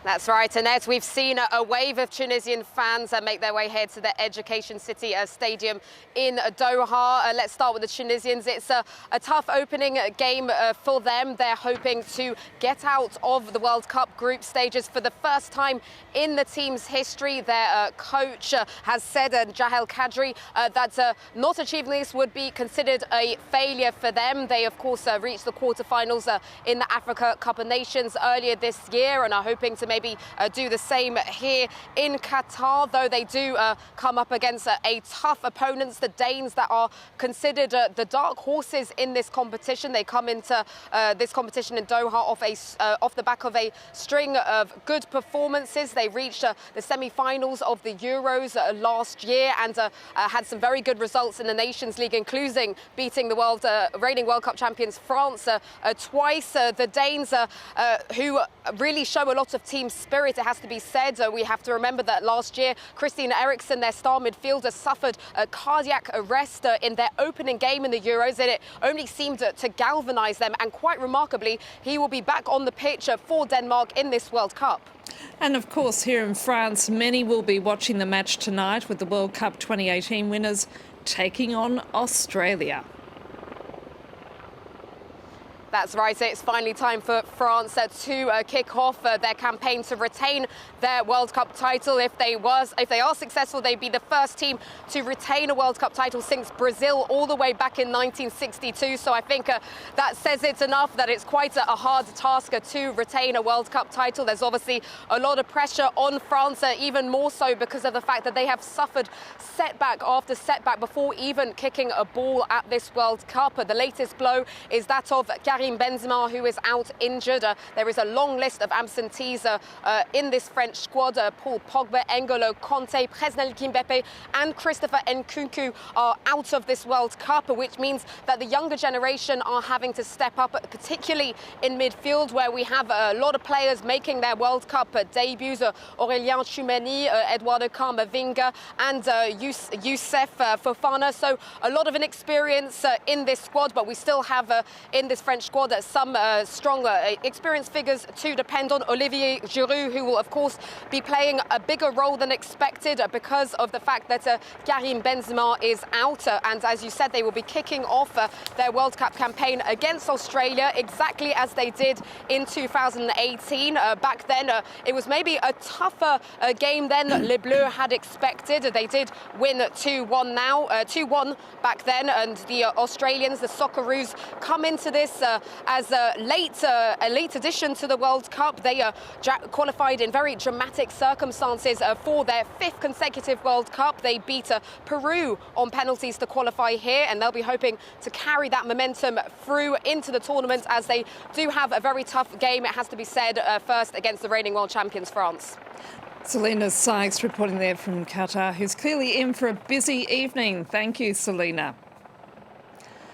That's right, Annette. We've seen a wave of Tunisian fans make their way here to the Education City Stadium in Doha. Let's start with the Tunisians. It's a tough opening game for them. They're hoping to get out of the World Cup group stages for the first time in the team's history. Their coach has said, Jahel Kadri, that not achieving this would be considered a failure for them. They, of course, reached the quarterfinals in the Africa Cup of Nations earlier this year and are hoping to maybe do the same here in Qatar, though they do come up against a tough opponents, the Danes, that are considered the dark horses in this competition. They come into this competition in Doha off the back of a string of good performances. They reached the semi-finals of the Euros last year and had some very good results in the Nations League, including beating the reigning World Cup champions France twice. The Danes, who really show a lot of team spirit, it has to be said. We have to remember that last year, Christian Eriksen, their star midfielder, suffered a cardiac arrest in their opening game in the Euros, and it only seemed to galvanise them. And quite remarkably, he will be back on the pitch for Denmark in this World Cup. And of course, here in France, many will be watching the match tonight with the World Cup 2018 winners taking on Australia. That's right. It's finally time for France to kick off their campaign to retain their World Cup title. If they are successful, they'd be the first team to retain a World Cup title since Brazil all the way back in 1962. So I think that says it enough that it's quite a hard task to retain a World Cup title. There's obviously a lot of pressure on France, even more so because of the fact that they have suffered setback after setback before even kicking a ball at this World Cup. The latest blow is that of Karim Benzema, who is out injured. There is a long list of absentees in this French squad. Paul Pogba, N'Golo Kanté, Presnel Kimpembe and Christopher Nkunku are out of this World Cup, which means that the younger generation are having to step up, particularly in midfield, where we have a lot of players making their World Cup debuts. Aurélien Tchouameni, Eduardo Camavinga and Youssef Fofana. So a lot of inexperience in this squad, but we still have in this French squad some stronger experienced figures to depend on. Olivier Giroud, who will of course be playing a bigger role than expected because of the fact that Karim Benzema is out. And as you said, they will be kicking off their World Cup campaign against Australia exactly as they did in 2018. Back then, it was maybe a tougher game than Les Bleus had expected. They did win 2-1 back then, and the Australians, the Socceroos, come into this as a late addition to the World Cup. They qualified in very dramatic circumstances for their fifth consecutive World Cup. They beat Peru on penalties to qualify here, and they'll be hoping to carry that momentum through into the tournament, as they do have a very tough game, it has to be said, first against the reigning world champions, France. Selina Sykes reporting there from Qatar, who's clearly in for a busy evening. Thank you, Selina.